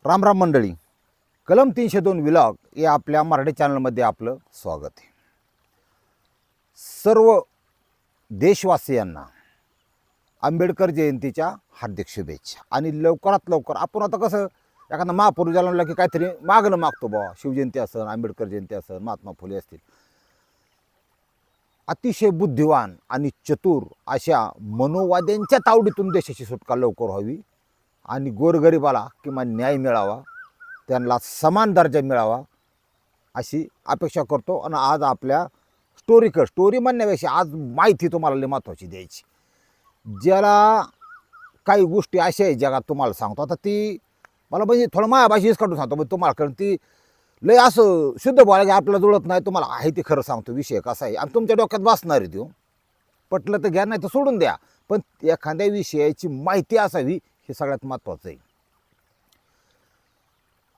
राम राम मंडळी. कलम 302 विलॉग या आपल्या मराठी चॅनलमध्ये आपलं स्वागत आहे. सर्व देशवासियांना आंबेडकर जयंतीच्या हार्दिक शुभेच्छा. आणि लवकरात लवकर आपण आता कसं एखादा महापुरुष जन्मला की काहीतरी मागणं मागतो बुवा, शिवजयंती असेल, आंबेडकर जयंती असेल, महात्मा फुले असतील. अतिशय बुद्धिवान आणि चतुर अशा मनोवाद्यांच्या तावडीतून देशाची सुटका लवकर व्हावी आणि गोरगरिबाला किमान न्याय मिळावा, त्यांना समान दर्जा मिळावा अशी अपेक्षा करतो. आणि आज आपल्या स्टोरी म्हणण्यापेक्षा आज माहिती तुम्हाला लई महत्त्वाची द्यायची. ज्याला काही गोष्टी अशा आहे जगात तुम्हाला सांगतो. आता ती मला म्हणजे थोडं माझ्या भाषेच काढून सांगतो म्हणजे तुम्हाला, कारण ती लय असं शुद्ध बोलायला की आपल्याला जुळत नाही. तुम्हाला आहे ते खरं सांगतो, विषय कसा आहे आणि तुमच्या डोक्यात बसणार आहे. तो पटलं तर घ्या, नाही तर सोडून द्या, पण एखाद्या विषयाची माहिती असावी हे सगळ्यात महत्त्वाचं आहे.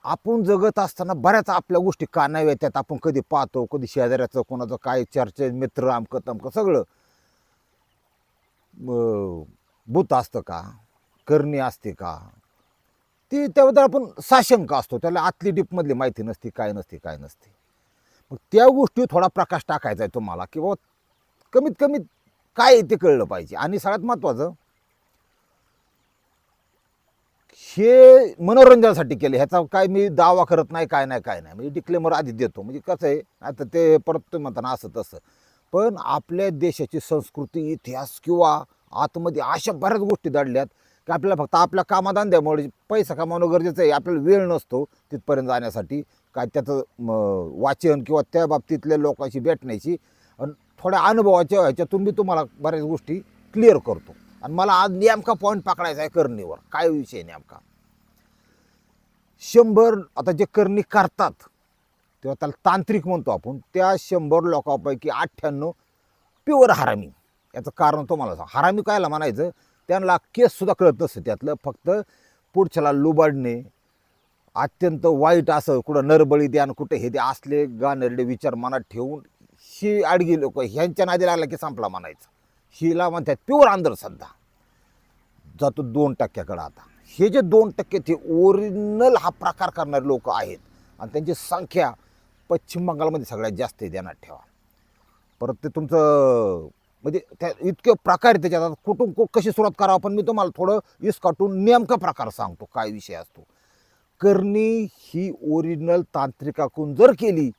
आपण जगत असताना बऱ्याच आपल्या गोष्टी कानावर येतात. आपण कधी पाहतो, कधी शेजाऱ्याचं कोणाचं काय चर्चा, मित्र अमकं तमकं सगळं. भूत असतं का, करणी असते का, ती त्याबद्दल आपण साशंक असतो. त्याला आतली डीपमधली माहिती नसते, काय नसते. मग त्या गोष्टी थोडा प्रकाश टाकायचा आहे तुम्हाला, की बाबा कमीत कमी काय ते कळलं पाहिजे. आणि सगळ्यात महत्त्वाचं हे मनोरंजनासाठी केले, ह्याचा काय मी दावा करत नाही, काय नाही म्हणजे डिक्लेमर आधी देतो. म्हणजे कसं आहे, आता ते परत तुम्ही म्हणताना असं तसं, पण आपल्या देशाची संस्कृती, इतिहास किंवा आतमध्ये अशा बऱ्याच गोष्टी दडल्यात की आपल्याला फक्त आपल्या कामाधंद्यामुळे पैसा कमावणं गरजेचं आहे. आपल्याला वेळ नसतो तिथपर्यंत जाण्यासाठी, काय त्याचं वाचन किंवा त्या बाबतीतल्या लोकांशी भेटण्याची. आणि थोड्या अनुभवाच्या ह्याच्यातून मी तुम्हाला बऱ्याच गोष्टी क्लिअर करतो. आणि मला आज नेमका पॉईंट पकडायचा आहे करणीवर. काय विषय नेमका 100 आता जे करणी करतात तेव्हा त्याला तांत्रिक म्हणतो आपण, त्या 100 लोकांपैकी 98 प्युअर हरामी. याचं कारण तुम्हाला सांग. हरामी कायला म्हणायचं, त्यांना केससुद्धा कळत नसतं त्यातलं, फक्त पुढच्याला लुबाडणे, अत्यंत वाईट असं कुठं नरबळी द्या आणि कुठं हे द्या असले गाणेरडे विचार मनात ठेवून ही आडगी लोक ह्यांच्या नादी लागला की संपला म्हणायचं. हिला म्हणतात प्युअर अंधश्रद्धा. जातो 2%कडं. आता हे जे 2% ते ओरिजिनल हा प्रकार करणारे लोक आहेत आणि त्यांची संख्या पश्चिम बंगालमध्ये सगळ्यात जास्त आहे, ध्यानात ठेवा. परत ते तुमचं म्हणजे त्या इतके प्रकार त्याच्यात कुठून कशी सुरुवात करावं, पण मी तुम्हाला थोडं इसकाटून नेमका प्रकार सांगतो काय विषय असतो. करणी ही ओरिजिनल तांत्रिकाकडून जर केली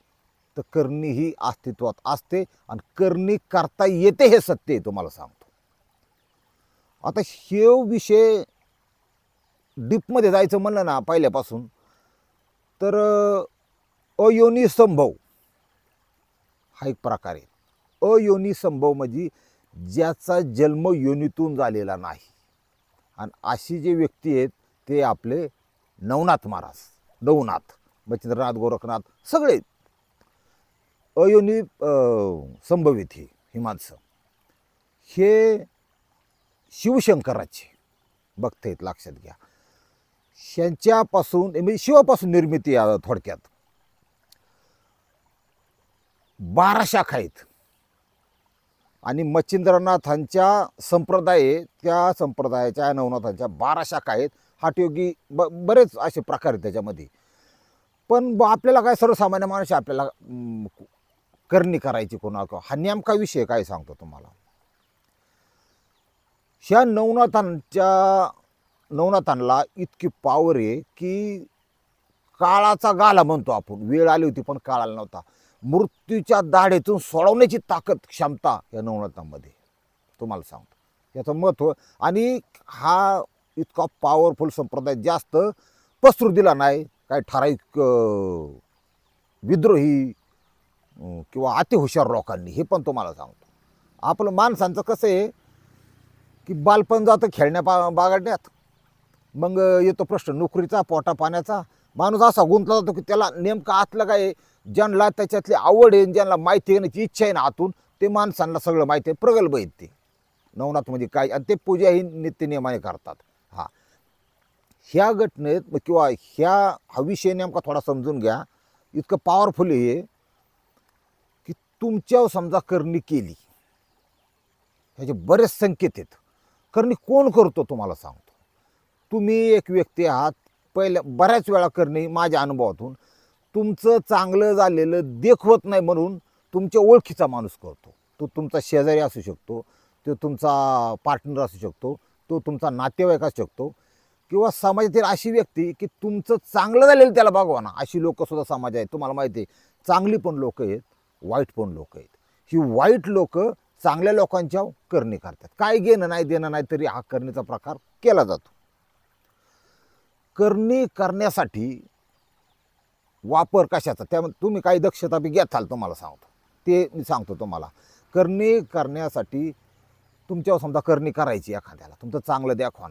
तर करणी ही अस्तित्वात असते आणि करणी करता येते, हे सत्य आहे तुम्हाला सांगतो. आता हे विषय डीपमध्ये जायचं म्हणलं ना पहिल्यापासून, तर अयोनी संभव हा एक प्रकार आहे. अयोनी संभव म्हणजे ज्याचा जन्म योनीतून झालेला नाही. आणि अशी जे व्यक्ती आहेत ते आपले नवनाथ महाराज, नवनाथ, मच्छिंद्रनाथ, गोरखनाथ सगळे अयोनी संभवित ही माणसं. हे शिवशंकराचे भक्त आहेत, लक्षात घ्या. ह्यांच्यापासून म्हणजे शिवापासून निर्मिती थोडक्यात 12 शाखा आहेत. आणि मच्छिंद्रनाथांच्या संप्रदाय, त्या संप्रदायाच्या नवनाथांच्या 12 शाखा आहेत. हाटयोगी बरेच असे प्रकार आहेत त्याच्यामध्ये. पण आपल्याला काय सर्वसामान्य माणूस आपल्याला करणी करायची कोणा, हा नेमका विषय काय सांगतो तुम्हाला. ह्या नवनाथांना इतकी पावर आहे की काळाचा गाला म्हणतो आपण. वेळ आली होती पण काळ आला नव्हता. मृत्यूच्या दाढेतून सोडवण्याची ताकद, क्षमता या नवनाथांमध्ये तुम्हाला सांगतो. याचं महत्त्व. आणि हा इतका पॉवरफुल संप्रदाय जास्त पसरू दिला नाही काय ठराविक विद्रोही किंवा अतिहुशार लोकांनी, हे पण तुम्हाला सांगतो. आपलं माणसांचं कसं आहे की बालपण जातं खेळण्या बागडण्यात, मग येतो प्रश्न नोकरीचा, पोटा पाण्याचा. माणूस असा गुंतला जातो की त्याला नेमकं आतलं काय, ज्यांना त्याच्यातली आवड आहे, ज्यांना माहिती घेण्याची इच्छा आहे ना आतून, ते माणसांना सगळं माहिती आहे, प्रगल्भ आहेत ते. नवनाथ म्हणजे काय, आणि ते पूजा ही नित्यनियमाने करतात. हा ह्या घटनेत किंवा हा विषय नेमका थोडा समजून घ्या. इतकं पॉवरफुल आहे की तुमच्यावर समजा करणी केली, ह्याचे बरेच संकेत आहेत. करणी कोण करतो तुम्हाला सांगतो. तुम्ही एक व्यक्ती आहात, पहिल्या बऱ्याच वेळा करणे माझ्या अनुभवातून तुमचं चांगलं झालेलं देखवत नाही म्हणून तुमच्या ओळखीचा माणूस करतो. तो तुमचा शेजारी असू शकतो, तो तुमचा पार्टनर असू शकतो, तो तुमचा नातेवाईक असू शकतो, किंवा समाजातील अशी व्यक्ती की तुमचं चांगलं झालेलं त्याला बघवा ना. अशी लोकंसुद्धा समाज आहेत. तुम्हाला माहिती आहे, चांगली पण लोक आहेत, वाईट पण लोक आहेत. ही वाईट लोक चांगल्या लोकांच्या करणी करतात. काय घेणं नाही देणं नाही तरी हा करणीचा प्रकार केला जातो. करणी करण्यासाठी वापर कशाचा, त्यामुळे तुम्ही काही दक्षता बी घेताल, तुम्हाला सांगतो ते मी सांगतो तुम्हाला. करणी करण्यासाठी तुमच्यावर समजा करणी करायची एखाद्याला, तुमचं चांगलं दाखवा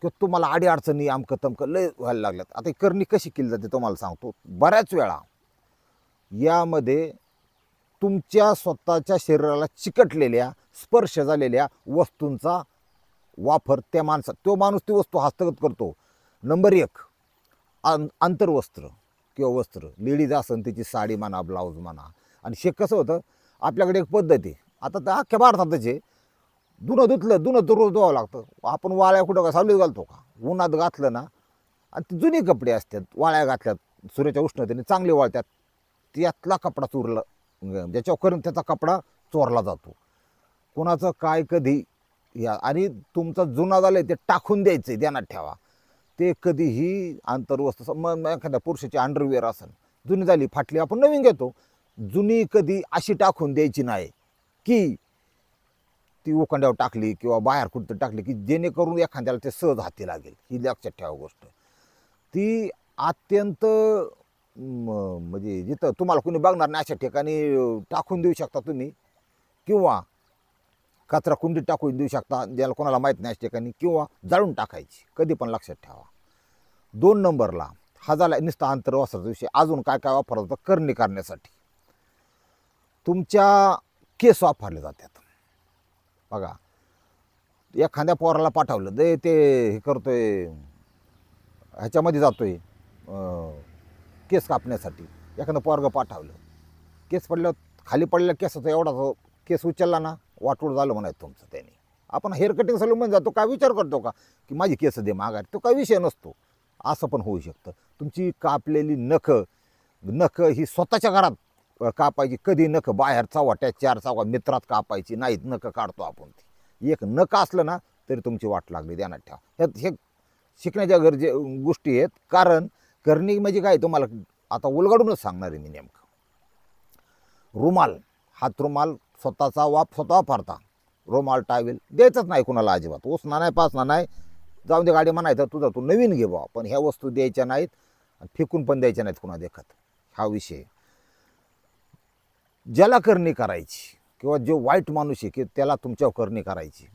किंवा तुम्हाला अडीअडचणी आमकं तमकं लय व्हायला लागल्यात. आता ही करणी कशी केली जाते तुम्हाला सांगतो. बऱ्याच वेळा यामध्ये तुमच्या स्वतःच्या शरीराला चिकटलेल्या स्पर्श झालेल्या वस्तूंचा वापर त्या तो माणूस ती वस्तू हस्तगत करतो. नंबर 1 आंतरवस्त्र किंवा वस्त्र. लेडीज असेल तिची साडी म्हणा, ब्लाऊज म्हणा. आणि हे कसं होतं, आपल्याकडे एक पद्धत आहे, आता तर अख्ख्या भारतातच आहे, धुणं धुतलं रोज धुवावं लागतं. आपण वाळ्या कुठं का सावलीत घालतो का? उन्हात घातलं ना, आणि ते जुने कपडे असतात, वाळ्या घातल्यात सूर्याच्या उष्णतेने चांगले वाळतात, त्यातला कपडा चोरला, ज्याच्यावर करून त्याचा कपडा चोरला जातो. कोणाचं काय कधी या, आणि तुमचा जुना झालं ते टाकून द्यायचं आहे, ध्यानात ठेवा. ते कधीही आंतरवस्त्र, मग एखाद्या पुरुषाची अंडरवेअर असेल, जुनी झाली फाटली आपण नवीन घेतो. जुनी कधी अशी टाकून द्यायची नाही की ती उखंड्यावर टाकली किंवा बाहेर कुठं टाकली की जेणेकरून एखाद्याला ते सहज हाती लागेल. ही लक्षात ठेवा गोष्ट. ती अत्यंत म्हणजे जिथं तुम्हाला कोणी बघणार नाही अशा ठिकाणी टाकून देऊ शकता तुम्ही, किंवा कचरा कुंडीत टाकून देऊ शकता ज्याला कोणाला माहीत नाही अशा ठिकाणी, किंवा जाळून टाकायची. कधी पण लक्षात ठेवा. 2 नंबरला हा झाला नुसता आंतरवस्त्राचा विषय. अजून काय काय वापरलं जातं करणी करण्यासाठी. तुमच्या केस वापरले जातात. बघा, एखाद्या पोराला पाठवलं दे, ते हे करतोय, ह्याच्यामध्ये जातोय केस कापण्यासाठी. एखादं पोरगं पाठवलं, केस पडलं, खाली पडलेल्या केसाचा एवढा केस उचलला ना, वाटोळ झालं म्हणायचं तुमचं त्याने. आपण हेअर कटिंग सलूनमध्ये जातो, काय विचार करतो का की माझी केस दे माघारी? तो काही विषय नसतो. असं पण होऊ शकतं. तुमची कापलेली नखं ही स्वतःच्या घरात कापायची. कधी नखं बाहेर चव्हाट्यात 4 चौघात मित्रात कापायची नाहीत. नखं काढतो आपण, ती एक नखं असलं ना तरी तुमची वाट लागली, ध्यानात ठेवा. हे शिकण्याच्या गोष्टी आहेत. कारण करणी म्हणजे काय तुम्हाला आता उलगडूनच सांगणार आहे मी नेमकं. रुमाल, हात रुमाल स्वतःचा स्वतः वापरता. रुमाल टावेल द्यायचंच नाही कुणाला अजिबात. उसना नाही, पासना नाही, जाऊन दे गाडी म्हणायचं, तुझा तू नवीन घे बा, पण ह्या वस्तू द्यायच्या नाहीत, फेकून पण द्यायच्या नाहीत कुणा देखत. हा विषय. ज्याला करणी करायची किंवा जो वाईट माणूस आहे की त्याला तुमच्यावर करणी करायची,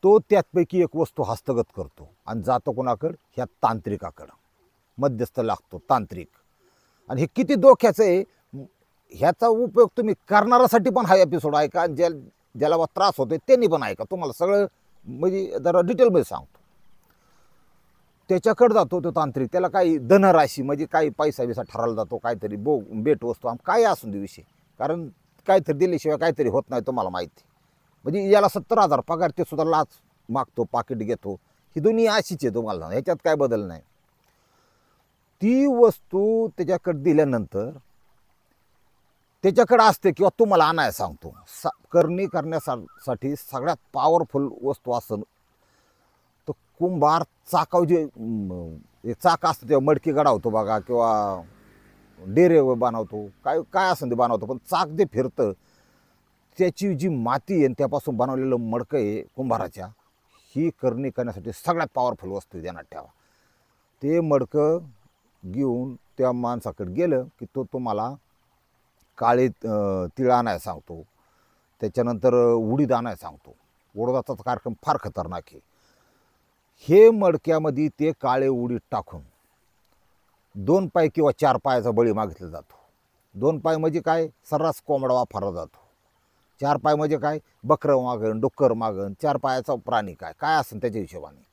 तो त्यापैकी एक वस्तू हस्तगत करतो आणि जातो कोणाकडं? ह्या तांत्रिकाकडं. मध्यस्थ लागतो तांत्रिक. आणि हे किती धोक्याचं आहे, ह्याचा उपयोग तुम्ही करणाऱ्यासाठी पण हा एपिसोड ऐका, ज्याला त्रास होतोय त्यांनी पण ऐका. तुम्हाला सगळं म्हणजे जरा डिटेलमध्ये सांगतो. त्याच्याकडे जातो तो तांत्रिक, त्याला काही धनराशी म्हणजे काही पैसा बिसा ठरवला जातो, काहीतरी भेट वस्तू काय असून दे विषय, कारण काहीतरी दिल्याशिवाय काहीतरी होत नाही, तुम्हाला माहिती. म्हणजे याला 70,000 पगार, ते सुद्धा लाच मागतो, पाकिट घेतो. ही दुनिया अशीच आहे, तुम्हाला ह्याच्यात काय बदल नाही. ती वस्तू त्याच्याकडे दिल्यानंतर त्याच्याकडे असते किंवा तुम्हाला आणायला सांगतो. करणी करण्यासाठी सगळ्यात पॉवरफुल वस्तू असं तर कुंभार चाकाव जे चाक असतं तेव्हा मडकी गडावतो बघा, किंवा डेरे बनवतो, काय काय असं ते बनवतो, पण चाक जे फिरतं त्याची जी माती आहे त्यापासून बनवलेलं मडकं आहे कुंभाराच्या, ही करणी करण्यासाठी सगळ्यात पॉवरफुल वस्तू आहे, ध्यानात ठेवा. ते मडकं घेऊन त्या माणसाकडे गेलं की तो तुम्हाला काळे तिळ आणायला सांगतो. त्याच्यानंतर उडीद आणायला सांगतो. उडदाचा कार्यक्रम फार खतरनाक आहे. हे मडक्यामध्ये ते काळे उडीद टाकून 2 पाय किंवा 4 पायाचा बळी मागितला जातो. 2 पाय म्हणजे काय? सर्रास कोंबडा वापरला जातो. 4 पाय म्हणजे काय? बकरं मागण, डुक्कर मागण, 4 पायाचा प्राणी काय काय असेल त्याच्या हिशोबाने,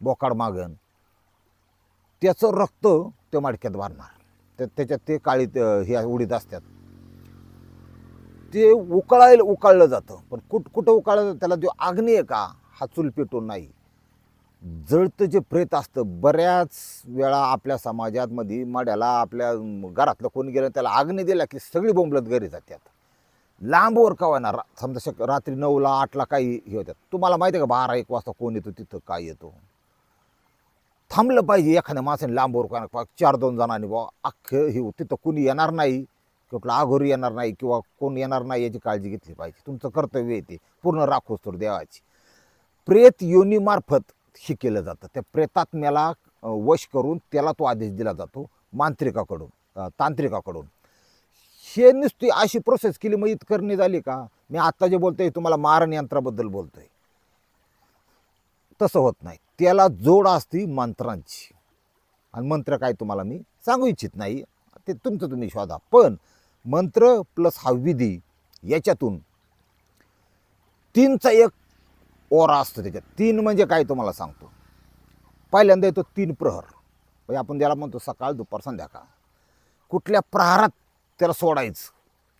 बोकाड मागण, त्याचं रक्त त्या मडक्यात भरणार. त्याच्यात ते काळी हे उडीद असतात. ते उकळलं जातं, पण कुठं उकळलं? त्याला जो अग्नी आहे का, हा चूल पेटून नाही, जळतं जे प्रेत असतं, बऱ्याच वेळा आपल्या समाजामध्ये माड्याला आपल्या घरातलं कोणी गेलं त्याला आग्नी दिला की सगळी बोंबलत घरी जातात. लांबवर का होणार, समजा रात्री 9ला 8ला काही हे होतात. तुम्हाला माहिती आहे का 12-1 वाजता कोण येतो तिथं, काय येतो? थांबलं पाहिजे एखाद्या माणसाने लांबवर का 4-2 जणांनी बुवा अख्खं हे तिथं कोणी येणार नाही, कुठला आघोरी येणार नाही किंवा कोण येणार नाही याची काळजी घेतली पाहिजे. तुमचं कर्तव्य आहे ते पूर्ण राखोस तर देवाची. प्रेत योनीमार्फत हे केलं जातं. त्या प्रेतात्म्याला वश करून त्याला तो आदेश दिला जातो मांत्रिकाकडून, तांत्रिकाकडून. हे नुसती अशी प्रोसेस केली मग इतकरणी झाली का? मी आत्ता जे बोलतोय तुम्हाला मारण यंत्राबद्दल बोलतोय. तसं होत नाही. त्याला जोड असती मंत्रांची, आणि मंत्र काय तुम्हाला मी सांगू इच्छित नाही, ते तुमचं तुम्ही शोधा. पण मंत्र प्लस हा विधी याच्यातून 3चा एक ओरा असतो त्याच्यात. 3 म्हणजे काय तुम्हाला सांगतो. पहिल्यांदा येतो 3 प्रहर, म्हणजे आपण ज्याला म्हणतो सकाळ दुपार संध्याकाळ. कुठल्या प्रहारात त्याला सोडायचं,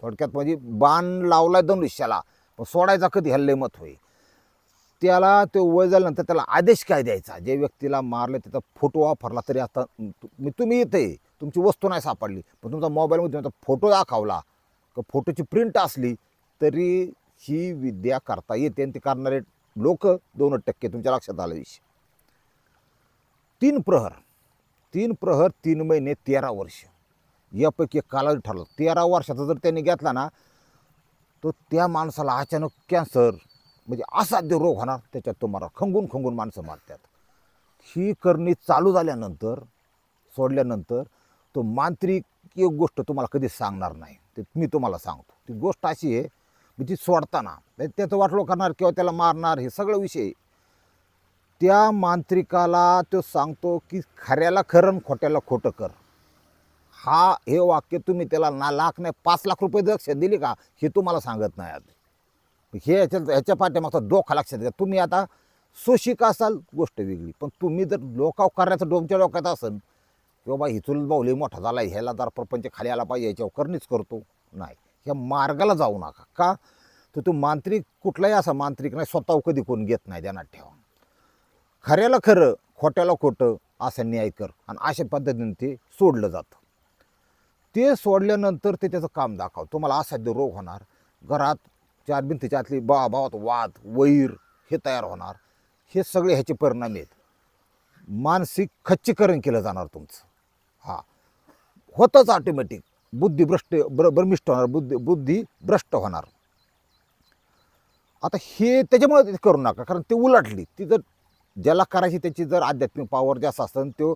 थोडक्यात म्हणजे बाण लावलाय धनुष्याला पण सोडायचा कधी हल्ले मत होई. त्याला ते वय झाल्यानंतर त्याला आदेश काय द्यायचा, जे व्यक्तीला मारलं त्याचा फोटो वापरला तरी, आता तुम्ही इथे तुमची वस्तू नाही सापडली पण तुमचा मोबाईलमध्ये तुमचा फोटो दाखवला का फोटोची प्रिंट असली तरी ही विद्या करता येते. आणि ते करणारे लोक 2% तुमच्या लक्षात आलं विषय. 3 प्रहर, 3 प्रहर 3 महिने 13 वर्ष यापैकी एक कालावधी ठरला. 13 वर्षाचा जर त्यांनी घेतला ना तो त्या माणसाला अचानक कॅन्सर म्हणजे असाध्य रोग होणार, त्याच्यात तुम्हाला खंगून खंगून माणसं मारतात. ही करणी चालू झाल्यानंतर सोडल्यानंतर तो मांत्रिक एक गोष्ट तुम्हाला कधीच सांगणार नाही, ते मी तुम्हाला सांगतो. ती गोष्ट अशी आहे मी ती सोडताना त्याचं वाटलो करणार किंवा त्याला मारणार हे सगळं विषय. त्या मांत्रिकाला तो सांगतो की खऱ्याला खरं खोट्याला खोटं कर. हे वाक्य तुम्ही त्याला ना लाख नाही 5 लाख रुपये दक्ष दिली का हे तुम्हाला सांगत नाही. आज ह्याच्या पाठीमागचा डोखा लक्षात घ्या. तुम्ही आता सोशिक असाल गोष्ट वेगळी, पण तुम्ही जर लोकाव करायचं डोमच्या डोक्यात असेल किंवा बा हिचुल बाहुली मोठा झाला ह्याला जर प्रपंच खाली आला पाहिजे याच्यावर करणीच करतो, नाही, ह्या मार्गाला जाऊ नका. का तर तो मांत्रिक कुठलाही असा मांत्रिक नाही स्वतः कधी कोण घेत नाही, ध्यानात ठेवा. खऱ्याला खरं खोट्याला खोटं असं न्याय कर, आणि अशा पद्धतीने ते सोडलं जातं. ते सोडल्यानंतर ते त्याचं काम दाखव. तुम्हाला असाध्य रोग होणार, घरात 4 भिंतीच्या आतली भावात वाद वैर हे तयार होणार. हे सगळे ह्याचे परिणाम आहेत. मानसिक खच्चीकरण केलं जाणार तुमचं. होतंच ऑटोमॅटिक. बुद्धी भ्रमिष्ट होणार, बुद्धी भ्रष्ट होणार. आता हे त्याच्यामुळे ते करू नका, कारण ते उलटली ती जर ज्याला करायची त्याची जर आध्यात्मिक पावर जास्त असेल तो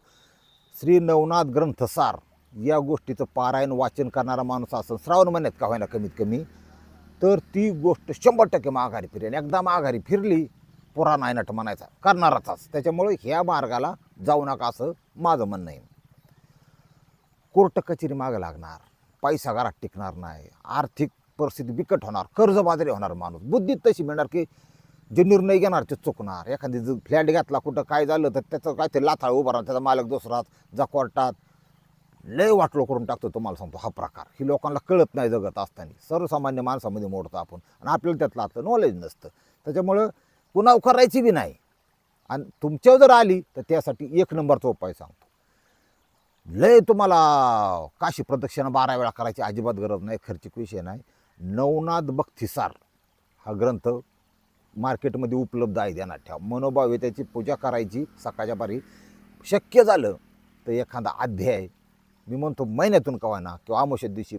श्री नवनाथ ग्रंथसार या गोष्टीचं पारायण वाचन करणारा माणूस असेल श्रावण महिन्यात का होईना कमीत कमी, तर ती गोष्ट 100% माघारी फिरेल. एकदा माघारी फिरली पुरा नायनाट म्हणायचा करणाराच. त्याच्यामुळे ह्या मार्गाला जाऊ नका असं माझं म्हणणं आहे. कोर्ट कचेरी मागं लागणार, पैसा घरात टिकणार नाही, आर्थिक परिस्थिती बिकट होणार, कर्जबाजारी होणार माणूस. बुद्धीत तशी मिळणार की जे निर्णय घेणार ते चुकणार. एखादी जर फ्लॅट घेतला कुठं काय झालं तर त्याचं काहीतरी लाथाळ उभा राहणार, त्याचा मालक दुसराच जा कोर्टात. लय वाटलो करून टाकतो तुम्हाला सांगतो हा प्रकार. ही लोकांना कळत नाही जगत असताना, सर्वसामान्य माणसामध्ये मोडतो आपण, आणि आपल्याला त्यातलं आतलं नॉलेज नसतं. त्याच्यामुळं पुन्हा करायची बी नाही. आणि तुमच्यावर जर आली तर त्यासाठी 1 नंबरचा उपाय सांगतो. लय तुम्हाला काशी प्रदक्षिणा 12 वेळा करायची अजिबात गरज नाही, खर्चिक विषय नाही. नवनाथ भक्तिसार हा ग्रंथ मार्केटमध्ये उपलब्ध आहे, ध्यानात ठेवा. मनोभावे त्याची पूजा करायची सकाळच्या पारी. शक्य झालं तर एखादा अध्याय मी म्हणतो महिन्यातून कवाना किंवा अमावस्या दिवशी.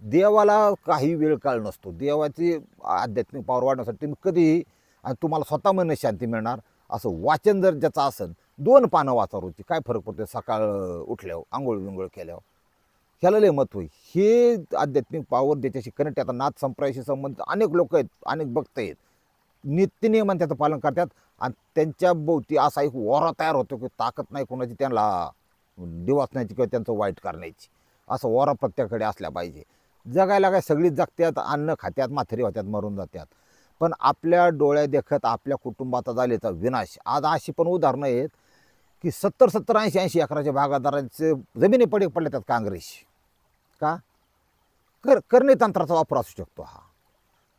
देवाला काही वेळ काळ नसतो. देवाची आध्यात्मिक पावर वाढण्यासाठी तुम्ही कधीही, आणि तुम्हाला स्वतः मन शांती मिळणार असं वाचन जर ज्याचं असेल 2 पानं वाचा रोजची, काय फरक पडतो सकाळ उठल्यावर आंघोळ विंघोळ केल्यावर, ह्याला लय महत्त्व आहे. हे आध्यात्मिक पावर ज्याच्याशी कनेक्ट. आता नाथ संप्रदायाशी संबंधित अनेक लोक आहेत, अनेक भक्त आहेत, नित्यनियमान त्याचं पालन करतात, आणि त्यांच्या भोवती असा एक ओरा तयार होतो की ताकद नाही कोणाची त्यांना डिवाचण्याची किंवा त्यांचं वाईट करण्याची. असं ओरा प्रत्येकाकडे असल्या पाहिजे. जगायला काय सगळीच जगत्यात, अन्न खात्यात, म्हातारी होत्यात, मरून जात्यात, पण आपल्या डोळ्या देखत आपल्या कुटुंबाचा झालेचा विनाश. आज अशी पण उदाहरणं आहेत की 70-70, 80-80 एकराच्या भागादारांचे जमिनी पडल्यात काँग्रेस. का करणे तंत्राचा वापर असू शकतो हा.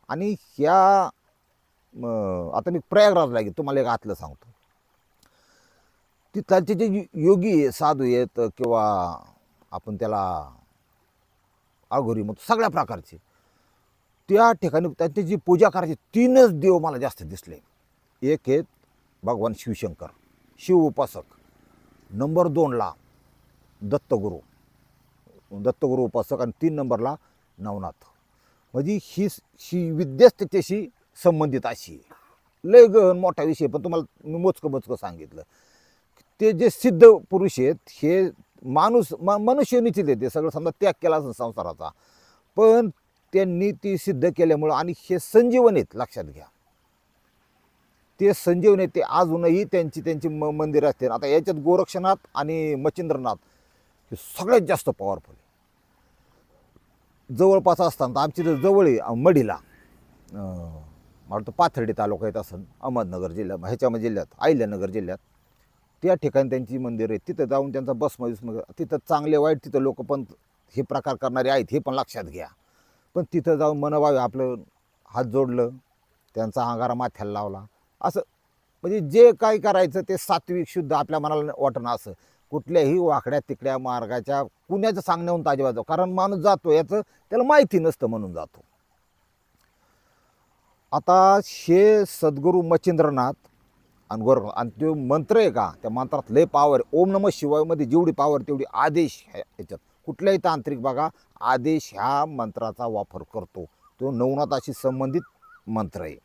आणि ह्या आता मी प्रयागराजला गेलो, तुम्हाला एक आतलं सांगतो. तिथलचे जे योगी आहे, साधू आहेत किंवा आपण त्याला अघोरी म्हणतो, सगळ्या प्रकारचे त्या ठिकाणी त्यांची जी पूजा करायची 3च देव मला जास्त दिसले. एक आहेत भगवान शिवशंकर, शिव उपासक. नंबर 2ला दत्तगुरू उपासक आणि 3 नंबरला नवनाथ. म्हणजे ही विद्याच त्याच्याशी संबंधित अशी आहे. लय गहन मोठा विषय, पण तुम्हाला मी मोजकं सांगितलं. ते जे सिद्ध पुरुष आहेत हे मनुष्यनीच ते सगळं समजा त्याग केला असेल संसाराचा, पण त्यांनी ती सिद्ध केल्यामुळं. आणि हे संजीवन आहेत, लक्षात घ्या, ते संजीवन आहेत. ते अजूनही त्यांची मंदिरं असते. आता याच्यात गोरक्षनाथ आणि मच्छिंद्रनाथ हे सगळ्यात जास्त पॉवरफुल आहे. जवळपास असताना आमची तर जवळ आहे मढीला, मला वाटतं पाथर्डी तालुका येत असेल, अहमदनगर जिल्ह्यात, ह्याच्यामध्ये जिल्ह्यात अहिल्यानगर जिल्ह्यात. त्या ठिकाणी त्यांची मंदिर आहे. तिथं जाऊन त्यांचा भस्म तिथं चांगले वाईट तिथं लोक पण हे प्रकार करणारे आहेत, हे पण लक्षात घ्या. पण तिथं जाऊन मनवावे, आपलं हात जोडलं, त्यांचा अंगारा माथ्याला लावला, असं म्हणजे जे काय करायचं ते सात्विक शुद्ध आपल्या मनाला वाटणं. असं कुठल्याही वाकड्या तिकड्या मार्गाच्या कुण्याचं सांगण्याहून ताजेबाजू, कारण माणूस जातो याचं त्याला माहिती नसतं म्हणून जातो. आता हे सद्गुरू मच्छिंद्रनाथ आणि आणि तो मंत्र आहे का, त्या मंत्रात लय पावर. ओम नमः शिवायमध्ये जेवढी पावर तेवढी आदेश याच्यात. कुठल्याही तांत्रिक बघा आदेश ह्या मंत्राचा वापर करतो. तो नवनाथाशी संबंधित मंत्र आहे.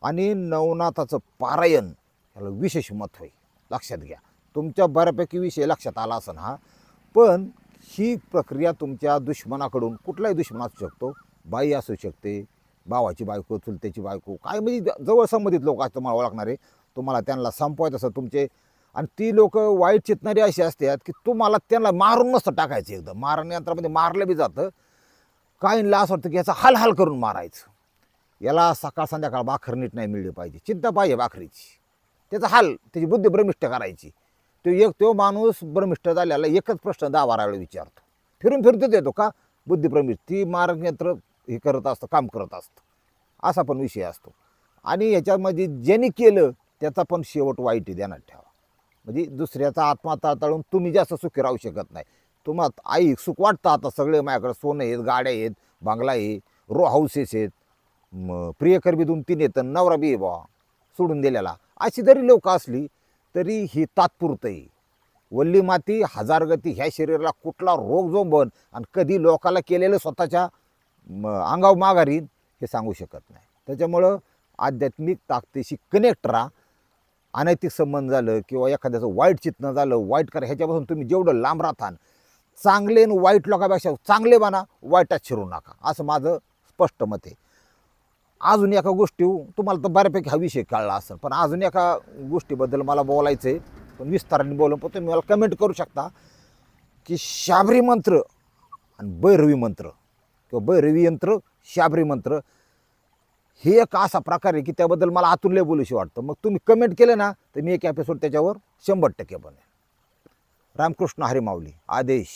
आणि नवनाथाचं पारायण ह्याला विशेष महत्त्व आहे, लक्षात घ्या. तुमच्या बऱ्यापैकी विषय लक्षात आला असेल हा, पण ही प्रक्रिया तुमच्या दुश्मनाकडून, कुठलाही दुश्मन असू शकतो, बाई असू शकते, भावाची बायको, चुलत्याची बायको, काय म्हणजे जवळ संबंधित लोक असं तुम्हाला ओळखणारे, तुम्हाला त्यांना संपवायचं असं तुमचे. आणि ती लोक वाईट चितणारी अशी असतात की तुम्हाला त्यांना मारून नसतं टाकायचं. एकदम मारण यंत्रामध्ये मारलं बी जातं. काहींना असं वाटतं की याचा हाल करून मारायचं, याला सकाळ संध्याकाळ भाकर नीट नाही मिळली पाहिजे, चिंता पाहिजे भाकरीची, त्याचा हाल, त्याची बुद्धी भ्रमिष्ट करायची. तो माणूस भ्रमिष्ट झाल्याला एकच प्रश्न 10-12 वेळा विचारतो, फिरून येतो का बुद्धी भ्रमिष्ट, ती मारण यंत्र हे करत असतं, काम करत असतं, असा पण विषय असतो. आणि याच्यामध्ये ज्यांनी केलं त्याचा पण शेवट वाईट आहे, ध्यानात ठेवा. म्हणजे दुसऱ्याचा आत्मा ताळताळून तुम्ही जास्त सुखी राहू शकत नाही. तुम्हाला आई सुख वाटतं, आता सगळे माझ्याकडे सोनं आहेत, गाड्या आहेत, बांगला आहे, हाऊसेस आहेत, प्रियकर बी 2-3 आहेत, नवरा बी बा सोडून दिलेला, अशी जरी लोक असली तरी ही तात्पुरतं आहे. वल्ली माती 1000 गती, ह्या शरीराला कुठला रोग जो बन आणि कधी लोकाला केलेलं स्वतःच्या अंगावर माघारीन हे सांगू शकत नाही. त्याच्यामुळं आध्यात्मिक ताकदीशी कनेक्ट राहा. अनैतिक संबंध झालं किंवा एखाद्याचं वाईट चित्तन झालं, वाईट करा, ह्याच्यापासून तुम्ही जेवढं लांब राहताल, चांगले आणि वाईट लोकांपेक्षा चांगले बना, वाईटात शिरू नका, असं माझं स्पष्ट मत आहे. अजून एका गोष्टी, तुम्हाला तर बऱ्यापैकी हा विषय कळला असेल, पण अजून एका गोष्टीबद्दल मला बोलायचं आहे, पण विस्ताराने बोलून पण तुम्ही मला कमेंट करू शकता की शाबरी मंत्र आणि भैरवी मंत्र किंवा भैरवी यंत्र, शाबरी मंत्र हे एक असा प्रकार आहे की त्याबद्दल मला अतुल्य बोलूशी वाटतं. मग तुम्ही कमेंट केलं ना तर मी एक एपिसोड त्याच्यावर 100% बनेल. रामकृष्ण हरी माऊली. आदेश.